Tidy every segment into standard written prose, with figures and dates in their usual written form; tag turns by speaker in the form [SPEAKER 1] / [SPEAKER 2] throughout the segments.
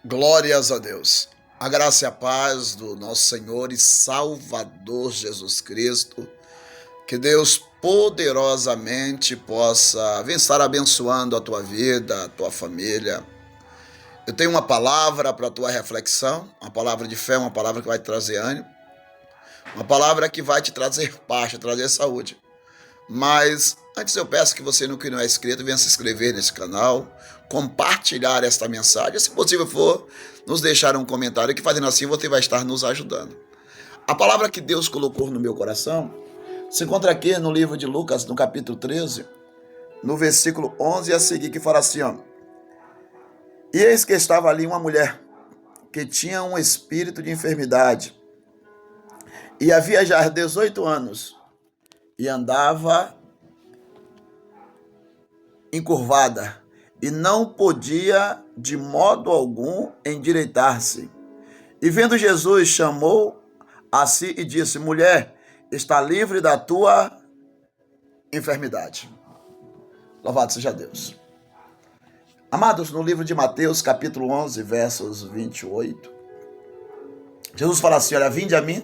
[SPEAKER 1] Glórias a Deus. A graça e a paz do nosso Senhor e Salvador Jesus Cristo. Que Deus poderosamente possa estar abençoando a tua vida, a tua família. Eu tenho uma palavra para a tua reflexão, uma palavra de fé, uma palavra que vai te trazer ânimo, uma palavra que vai te trazer paz, te trazer saúde. Mas antes eu peço que você que não é inscrito, venha se inscrever nesse canal, compartilhar esta mensagem, se possível for, nos deixar um comentário, que fazendo assim você vai estar nos ajudando. A palavra que Deus colocou no meu coração se encontra aqui no livro de Lucas, no capítulo 13, no versículo 11 a seguir, que fala assim, ó: E eis que estava ali uma mulher que tinha um espírito de enfermidade, e havia já 18 anos, e andava encurvada, e não podia de modo algum endireitar-se. E vendo Jesus, chamou a si e disse: Mulher, está livre da tua enfermidade. Louvado seja Deus. Amados, no livro de Mateus, capítulo 11, versos 28, Jesus fala assim: olha, vinde a mim,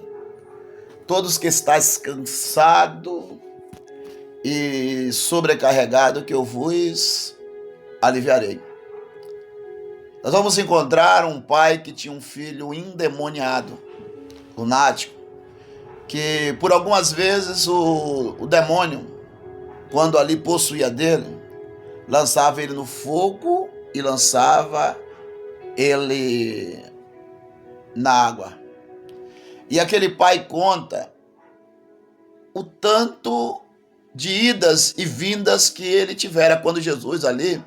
[SPEAKER 1] todos que estáis cansados e sobrecarregado, que eu vos aliviarei. Nós vamos encontrar um pai que tinha um filho endemoniado, lunático, que por algumas vezes o demônio, quando ali possuía dele, lançava ele no fogo e lançava ele na água. E aquele pai conta o tanto de idas e vindas que ele tivera quando Jesus ali,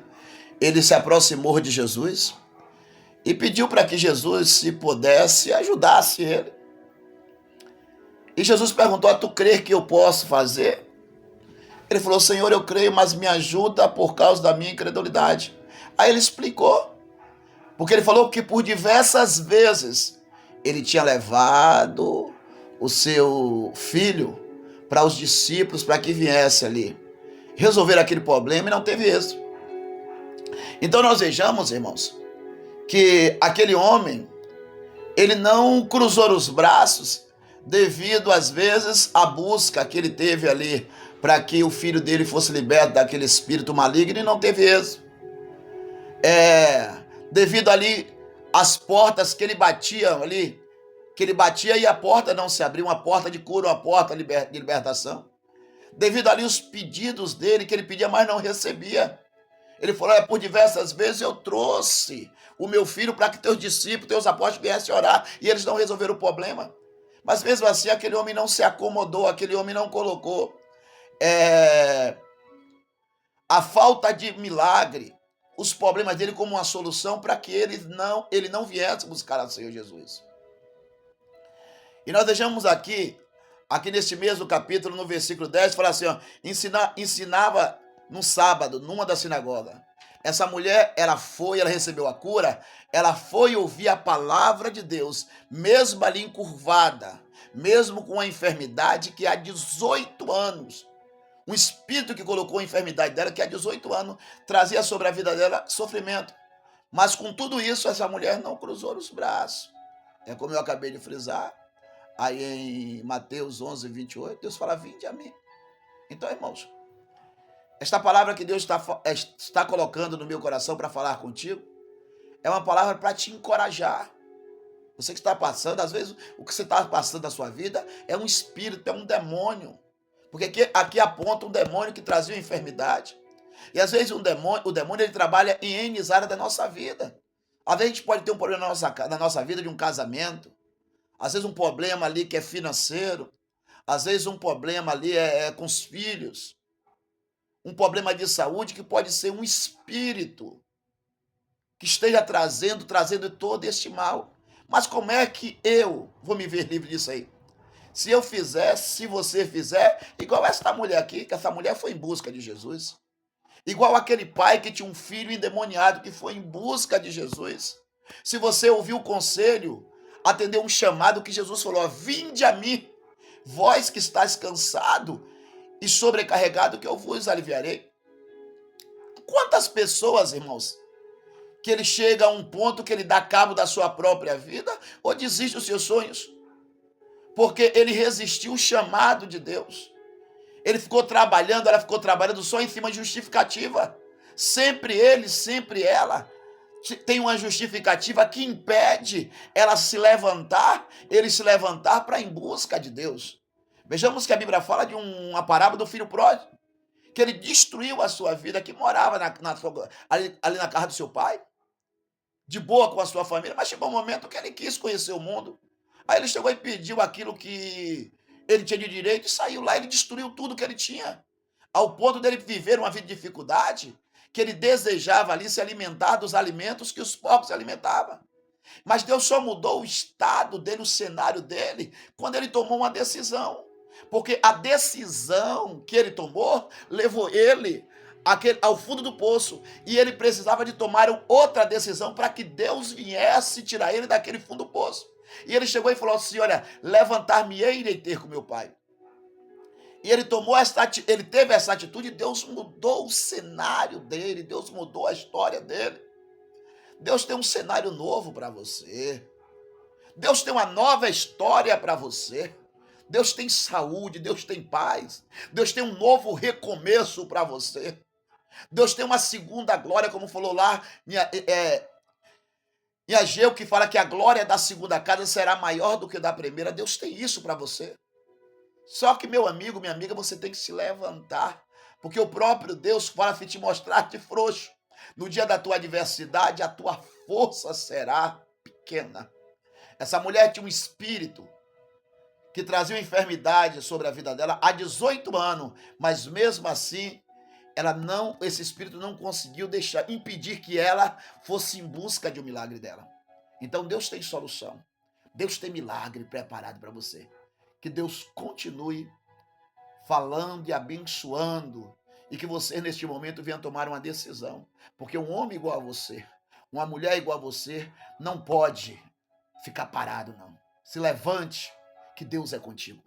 [SPEAKER 1] ele se aproximou de Jesus e pediu para que Jesus, se pudesse, ajudasse ele. E Jesus perguntou: tu crês que eu posso fazer? Ele falou: Senhor, eu creio, mas me ajuda por causa da minha incredulidade. Aí ele explicou, porque ele falou que por diversas vezes ele tinha levado o seu filho para os discípulos, para que viesse ali resolver aquele problema, e não teve êxito. Então nós vejamos, irmãos, que aquele homem, ele não cruzou os braços devido, às vezes, à busca que ele teve ali para que o filho dele fosse liberto daquele espírito maligno, e não teve êxito. Devido ali às portas que ele batia ali, que ele batia e a porta não se abria, uma porta de cura, uma porta de libertação. Devido ali os pedidos dele, que ele pedia, mas não recebia. Ele falou: por diversas vezes eu trouxe o meu filho para que teus discípulos, teus apóstolos viessem orar, e eles não resolveram o problema. Mas mesmo assim, aquele homem não se acomodou, aquele homem não colocou a falta de milagre, os problemas dele como uma solução para que ele não viesse buscar ao Senhor Jesus. E nós deixamos aqui neste mesmo capítulo, no versículo 10, fala assim, ó: ensinava no sábado, numa da sinagoga. Essa mulher, ela recebeu a cura, ela foi ouvir a palavra de Deus, mesmo ali encurvada, mesmo com a enfermidade que há 18 anos. Um espírito que colocou a enfermidade dela, que há 18 anos, trazia sobre a vida dela sofrimento. Mas com tudo isso, essa mulher não cruzou os braços. É como eu acabei de frisar, aí em Mateus 11, 28, Deus fala: vinde a mim. Então, irmãos, esta palavra que Deus está colocando no meu coração para falar contigo, é uma palavra para te encorajar. Você que está passando, às vezes o que você está passando na sua vida é um espírito, é um demônio. Porque aqui aponta um demônio que trazia enfermidade. E às vezes o demônio ele trabalha em N áreas da nossa vida. Às vezes a gente pode ter um problema na nossa vida de um casamento. Às vezes um problema ali que é financeiro. Às vezes um problema ali é com os filhos. Um problema de saúde que pode ser um espírito que esteja trazendo todo este mal. Mas como é que eu vou me ver livre disso aí? Se eu fizer, se você fizer, igual essa mulher aqui, que essa mulher foi em busca de Jesus. Igual aquele pai que tinha um filho endemoniado que foi em busca de Jesus. Se você ouviu o conselho, atendeu um chamado que Jesus falou: vinde a mim, vós que estáis cansado e sobrecarregado, que eu vos aliviarei. Quantas pessoas, irmãos, que ele chega a um ponto que ele dá cabo da sua própria vida ou desiste dos seus sonhos? Porque ele resistiu o chamado de Deus. Ele ficou trabalhando, ela ficou trabalhando só em cima de justificativa. Sempre ele, sempre ela tem uma justificativa que impede ela se levantar, ele se levantar para em busca de Deus. Vejamos que a Bíblia fala de uma parábola do filho pródigo, que ele destruiu a sua vida, que morava ali na casa do seu pai, de boa com a sua família, mas chegou um momento que ele quis conhecer o mundo. Aí ele chegou e pediu aquilo que ele tinha de direito e saiu lá, ele destruiu tudo que ele tinha, ao ponto dele viver uma vida de dificuldade, que ele desejava ali se alimentar dos alimentos que os porcos se alimentavam. Mas Deus só mudou o estado dele, o cenário dele, quando ele tomou uma decisão. Porque a decisão que ele tomou levou ele ao fundo do poço. E ele precisava de tomar outra decisão para que Deus viesse tirar ele daquele fundo do poço. E ele chegou e falou assim: olha, levantar-me-ei e irei ter com meu pai. E ele ele teve essa atitude, e Deus mudou o cenário dele, Deus mudou a história dele. Deus tem um cenário novo para você. Deus tem uma nova história para você. Deus tem saúde, Deus tem paz. Deus tem um novo recomeço para você. Deus tem uma segunda glória, como falou lá em Ageu, que fala que a glória da segunda casa será maior do que da primeira. Deus tem isso para você. Só que, meu amigo, minha amiga, você tem que se levantar, porque o próprio Deus fala para te mostrar-te frouxo. No dia da tua adversidade, a tua força será pequena. Essa mulher tinha um espírito que trazia uma enfermidade sobre a vida dela há 18 anos, mas mesmo assim, esse espírito não conseguiu impedir que ela fosse em busca de um milagre dela. Então Deus tem solução. Deus tem milagre preparado para você. Que Deus continue falando e abençoando, e que você neste momento venha tomar uma decisão, porque um homem igual a você, uma mulher igual a você, não pode ficar parado, não. Se levante, que Deus é contigo.